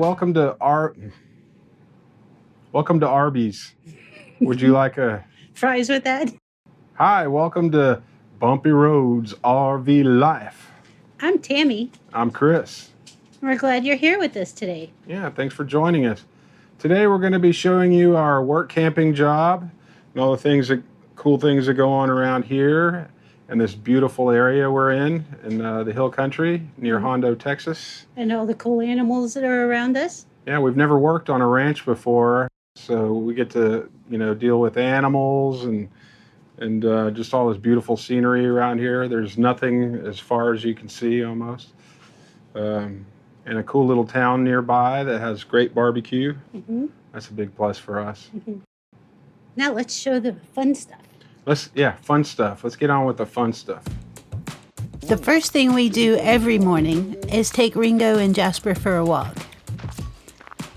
welcome to Arby's. Would you like a fries with that? Hi, welcome to Bumpy Roads RV Life. I'm Tammy. I'm Chris. We're glad you're here with us today. Yeah, thanks for joining us. Today we're going to be showing you our work camping job and all the cool things that go on around here and this beautiful area we're in the hill country near Hondo, Texas. And all the cool animals that are around us. Yeah, we've never worked on a ranch before, so we get to, deal with animals and just all this beautiful scenery around here. There's nothing as far as you can see almost. And a cool little town nearby that has great barbecue. Mm-hmm. That's a big plus for us. Mm-hmm. Now let's show the fun stuff. Fun stuff. Let's get on with the fun stuff. The first thing we do every morning is take Ringo and Jasper for a walk.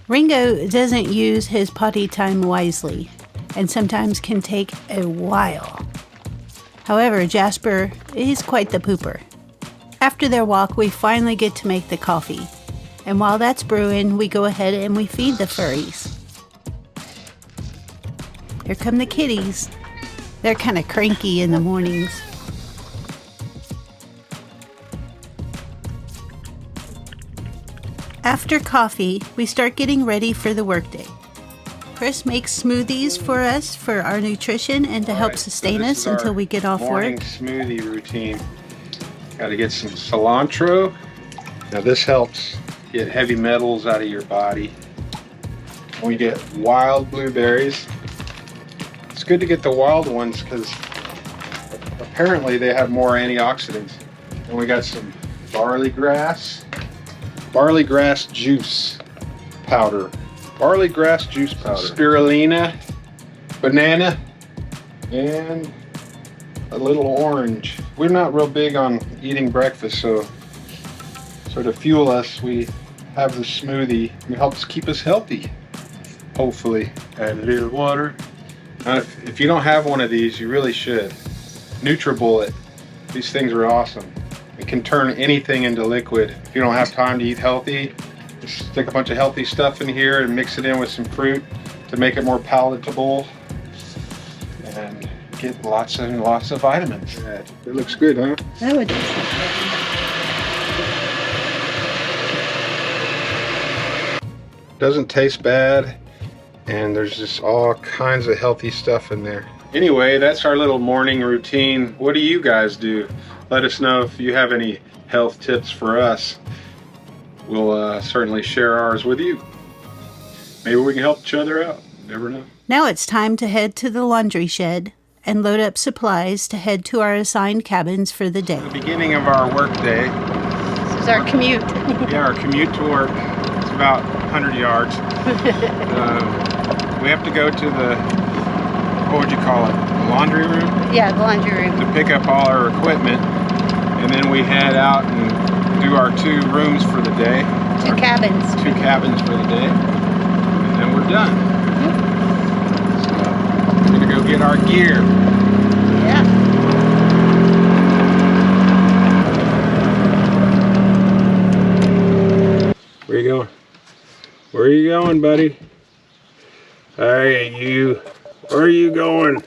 Ringo doesn't use his potty time wisely and sometimes can take a while. However, Jasper is quite the pooper. After their walk, we finally get to make the coffee. And while that's brewing, we go ahead and we feed the furries. Here come the kitties. They're kind of cranky in the mornings. After coffee, we start getting ready for the workday. Chris makes smoothies for us for our nutrition and to help sustain us until we get off work. Morning smoothie routine. Got to get some cilantro. Now this helps get heavy metals out of your body. We get wild blueberries. It's good to get the wild ones because apparently they have more antioxidants. And we got some barley grass juice powder. Barley grass juice powder. Spirulina, banana, and a little orange. We're not real big on eating breakfast, so to fuel us, we have the smoothie. It helps keep us healthy, hopefully. Add a little water. If you don't have one of these, you really should. NutriBullet. These things are awesome. It can turn anything into liquid. If you don't have time to eat healthy, just stick a bunch of healthy stuff in here and mix it in with some fruit to make it more palatable and get lots and lots of vitamins. It looks good, huh? That would. Doesn't taste bad, and there's just all kinds of healthy stuff in there. Anyway, that's our little morning routine. What do you guys do? Let us know if you have any health tips for us. We'll certainly share ours with you. Maybe we can help each other out. Never know. Now it's time to head to the laundry shed and load up supplies to head to our assigned cabins for the day. The beginning of our work day. This is our commute. Yeah, our commute to work. It's about 100 yards. We have to go to the, what would you call it? The laundry room? Yeah, the laundry room. To pick up all our equipment. And then we head out and do our 2 rooms for the day. Two cabins for the day. And then we're done. Mm-hmm. So we're gonna go get our gear. Yeah. Where you going? Where are you going, buddy? Hey, you. Where are you going?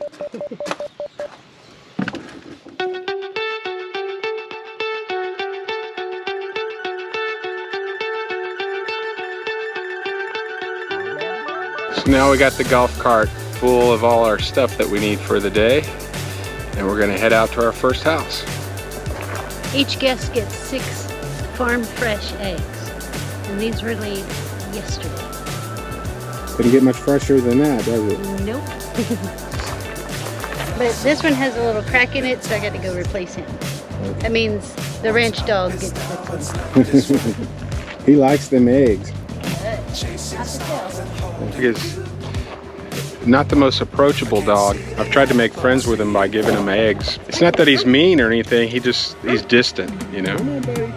So now we got the golf cart full of all our stuff that we need for the day, and we're gonna head out to our first house. Each guest gets 6 farm fresh eggs, and these were laid yesterday. Couldn't get much fresher than that, does it? Nope. But this one has a little crack in it, so I got to go replace him. Okay. That means the ranch dog gets this one. He likes them eggs. He's not the most approachable dog. I've tried to make friends with him by giving him eggs. It's not that he's mean or anything, he's distant, you know? Come on, buddy.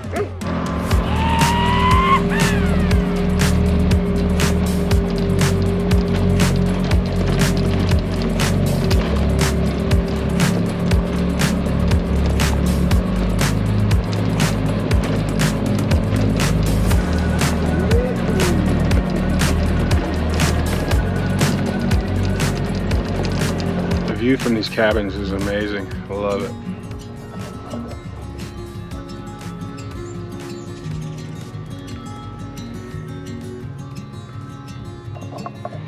view from these cabins is amazing. I love it.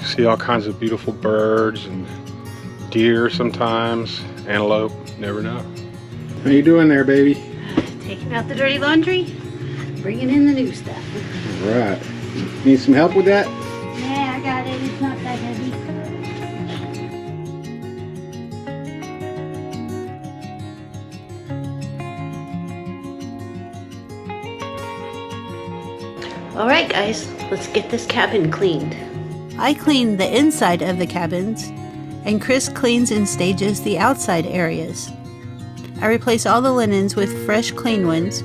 See all kinds of beautiful birds and deer sometimes, antelope, never know. How you doing there, baby? Taking out the dirty laundry, bringing in the new stuff. Right. Need some help with that? Yeah, I got it. It's not that heavy. All right, guys, let's get this cabin cleaned. I clean the inside of the cabins, and Chris cleans and stages the outside areas. I replace all the linens with fresh, clean ones,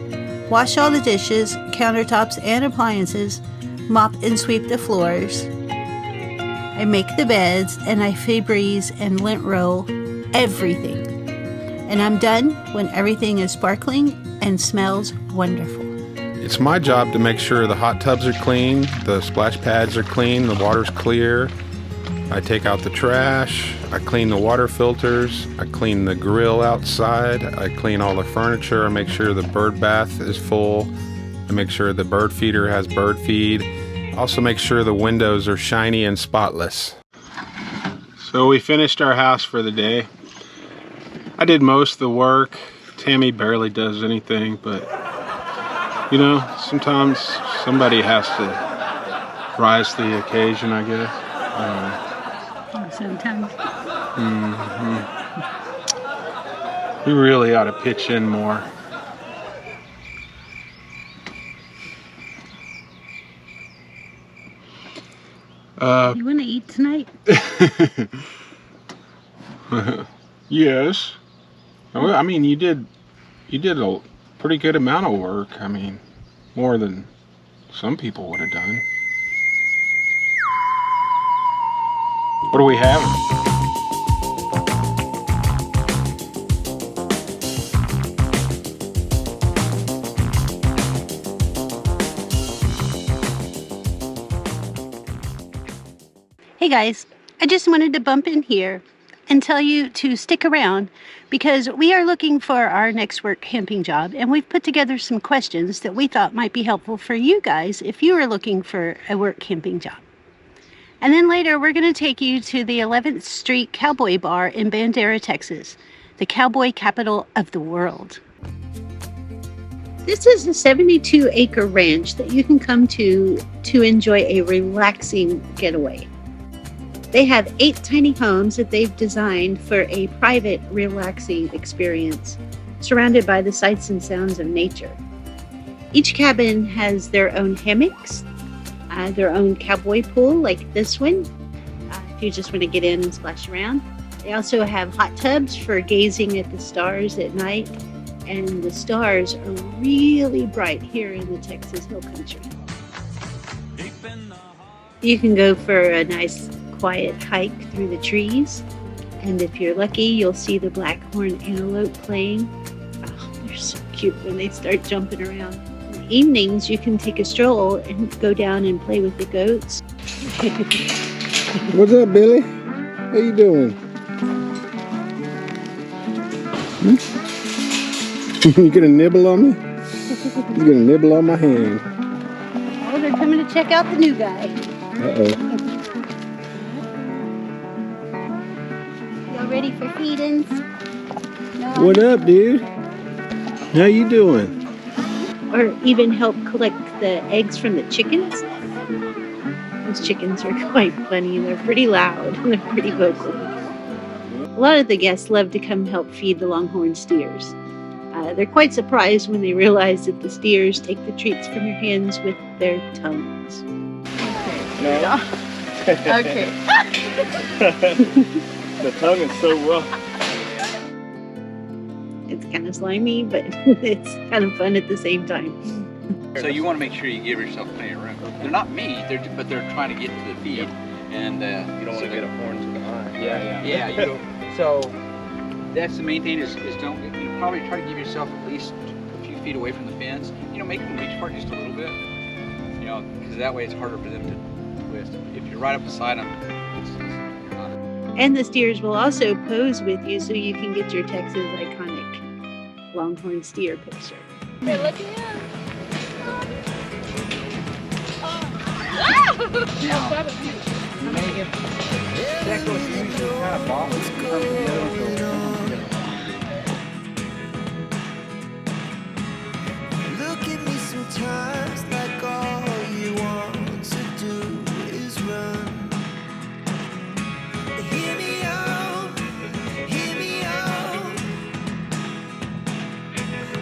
wash all the dishes, countertops, and appliances, mop and sweep the floors. I make the beds, and I Febreze and lint roll everything. And I'm done when everything is sparkling and smells wonderful. It's my job to make sure the hot tubs are clean, the splash pads are clean, the water's clear. I take out the trash, I clean the water filters, I clean the grill outside, I clean all the furniture, I make sure the bird bath is full, I make sure the bird feeder has bird feed. I also make sure the windows are shiny and spotless. So we finished our house for the day. I did most of the work. Tammy barely does anything, but you know, sometimes somebody has to rise to the occasion, I guess. Sometimes. We really ought to pitch in more. You want to eat tonight? Yes. I mean, you did a pretty good amount of work. I mean, more than some people would have done. What are we having? Hey guys, I just wanted to bump in here and tell you to stick around because we are looking for our next work camping job, and we've put together some questions that we thought might be helpful for you guys if you are looking for a work camping job. And then later we're going to take you to the 11th Street Cowboy Bar in Bandera, Texas, the cowboy capital of the world. This is a 72-acre ranch that you can come to enjoy a relaxing getaway. They have 8 tiny homes that they've designed for a private, relaxing experience, surrounded by the sights and sounds of nature. Each cabin has their own hammocks, their own cowboy pool like this one, if you just want to get in and splash around. They also have hot tubs for gazing at the stars at night, and the stars are really bright here in the Texas Hill Country. You can go for a nice quiet hike through the trees, and if you're lucky you'll see the blackhorn antelope playing. Oh, they're so cute when they start jumping around. In the evenings you can take a stroll and go down and play with the goats. What's up, Billy? How you doing? You gonna nibble on me? You're gonna nibble on my hand. Oh, they're coming to check out the new guy. Uh-oh. Ready for feedings? No. What up, dude? How you doing? Or even help collect the eggs from the chickens. Those chickens are quite funny. They're pretty loud and they're pretty vocal. A lot of the guests love to come help feed the longhorn steers. They're quite surprised when they realize that the steers take the treats from your hands with their tongues. No. Okay. The tongue is so rough. It's kind of slimy, but it's kind of fun at the same time. So you want to make sure you give yourself plenty of room. They're not meat, but they're trying to get to the feed. And You don't want to get a horn to the eye. yeah. You know, so that's the main thing is don't probably try to give yourself at least a few feet away from the fence. You know, make them reach for it just a little bit. You know, because that way it's harder for them to twist. If you're right up beside them, it's not. And the steers will also pose with you so you can get your Texas iconic longhorn steer picture. Hey, look at him. That goes usually kind of off in terms of the other one, so sometimes you get it. Look at me sometimes like all you want to do is run. Hear me out, hear me out.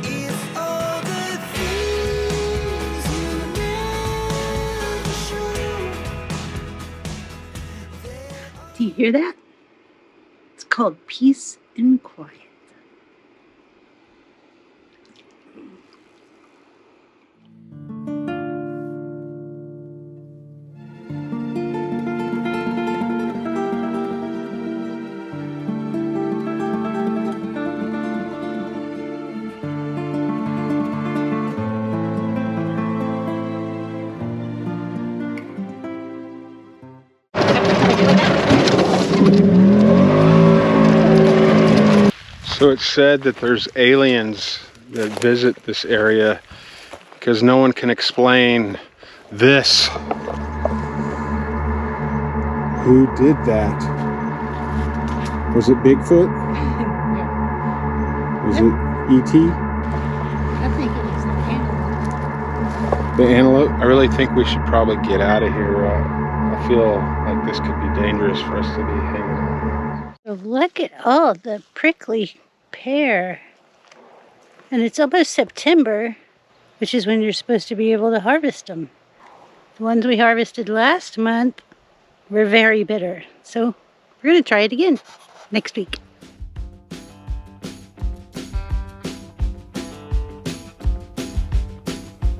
If all the things you never show. Do you hear that? It's called peace and quiet. So it's said that there's aliens that visit this area because no one can explain this. Who did that? Was it Bigfoot? Was it E.T.? I think it was the antelope. The antelope? I really think we should probably get out of here. I feel like this could be dangerous for us to be hanging out. So look at all the prickly pear. And it's almost September, which is when you're supposed to be able to harvest them. The ones we harvested last month were very bitter. So we're going to try it again next week.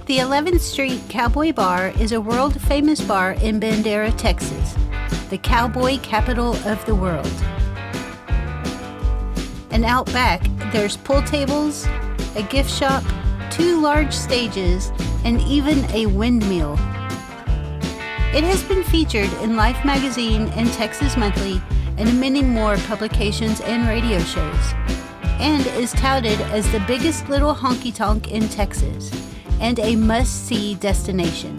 The 11th Street Cowboy Bar is a world-famous bar in Bandera, Texas, the cowboy capital of the world. And out back, there's pool tables, a gift shop, 2 large stages, and even a windmill. It has been featured in Life magazine and Texas Monthly and many more publications and radio shows, and is touted as the biggest little honky-tonk in Texas and a must-see destination.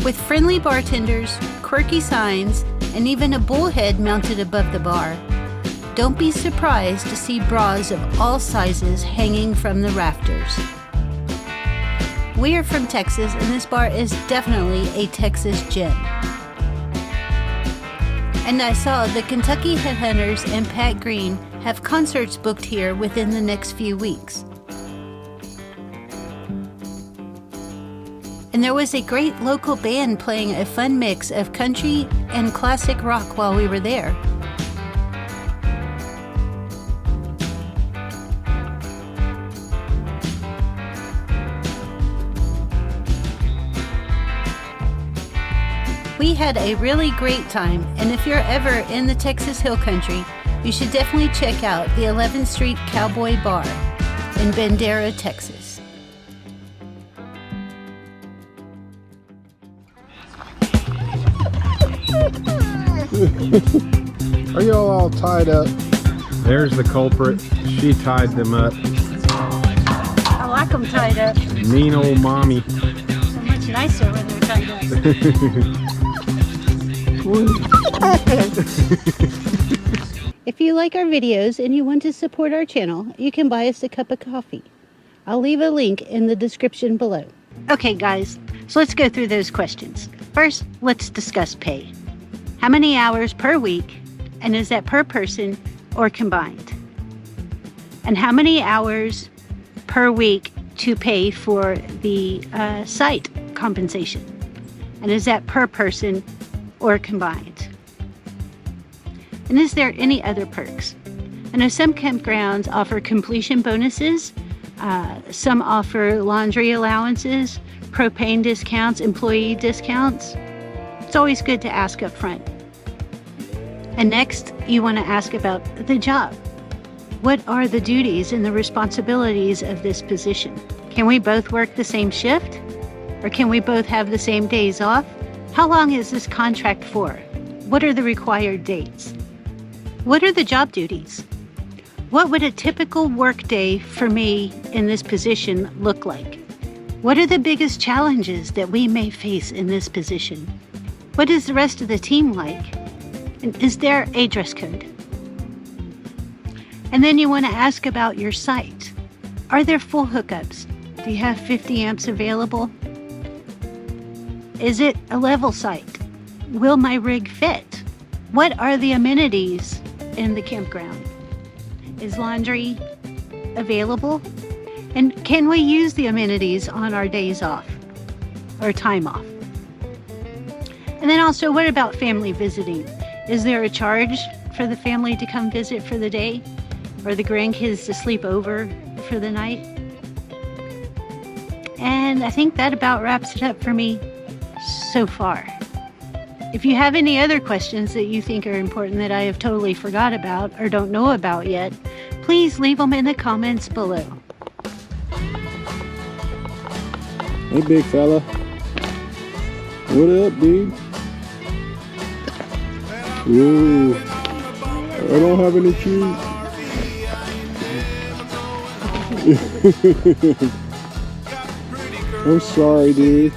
With friendly bartenders, quirky signs, and even a bullhead mounted above the bar, don't be surprised to see bras of all sizes hanging from the rafters. We are from Texas, and this bar is definitely a Texas gem. And I saw the Kentucky Headhunters and Pat Green have concerts booked here within the next few weeks. And there was a great local band playing a fun mix of country and classic rock while we were there. We had a really great time, and if you're ever in the Texas Hill Country, you should definitely check out the 11th Street Cowboy Bar in Bandera, Texas. Are y'all all tied up? There's the culprit. She tied them up. I like them tied up. Mean old mommy. So much nicer when they're tied up. If you like our videos and you want to support our channel, you can buy us a cup of coffee. I'll leave a link in the description below. Okay guys, so let's go through those questions. First, let's discuss pay. How many hours per week, and is that per person or combined? And how many hours per week to pay for the site compensation? And is that per person or combined? And is there any other perks? I know some campgrounds offer completion bonuses, some offer laundry allowances, propane discounts, employee discounts. It's always good to ask up front. And next, you want to ask about the job. What are the duties and the responsibilities of this position? Can we both work the same shift? Or can we both have the same days off? How long is this contract for? What are the required dates? What are the job duties? What would a typical work day for me in this position look like? What are the biggest challenges that we may face in this position? What is the rest of the team like? And is there a dress code? And then you want to ask about your site. Are there full hookups? Do you have 50 amps available? Is it a level site? Will my rig fit? What are the amenities in the campground? Is laundry available? And can we use the amenities on our days off or time off? And then also, what about family visiting? Is there a charge for the family to come visit for the day, or the grandkids to sleep over for the night? And I think that about wraps it up for me so far. If you have any other questions that you think are important that I have totally forgot about or don't know about yet, please leave them in the comments below. Hey, big fella. What up, dude? Ooh, I don't have any cheese. I'm sorry, dude.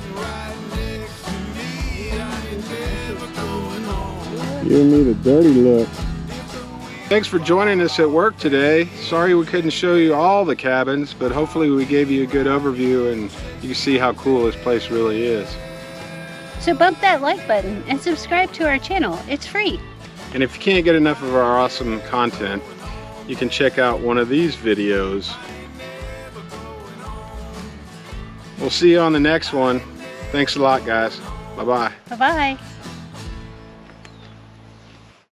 Giving me the dirty look. Thanks for joining us at work today. Sorry we couldn't show you all the cabins, but hopefully we gave you a good overview and you can see how cool this place really is. So bump that like button and subscribe to our channel. It's free. And if you can't get enough of our awesome content, you can check out one of these videos. We'll see you on the next one. Thanks a lot, guys. Bye-bye. Bye-bye.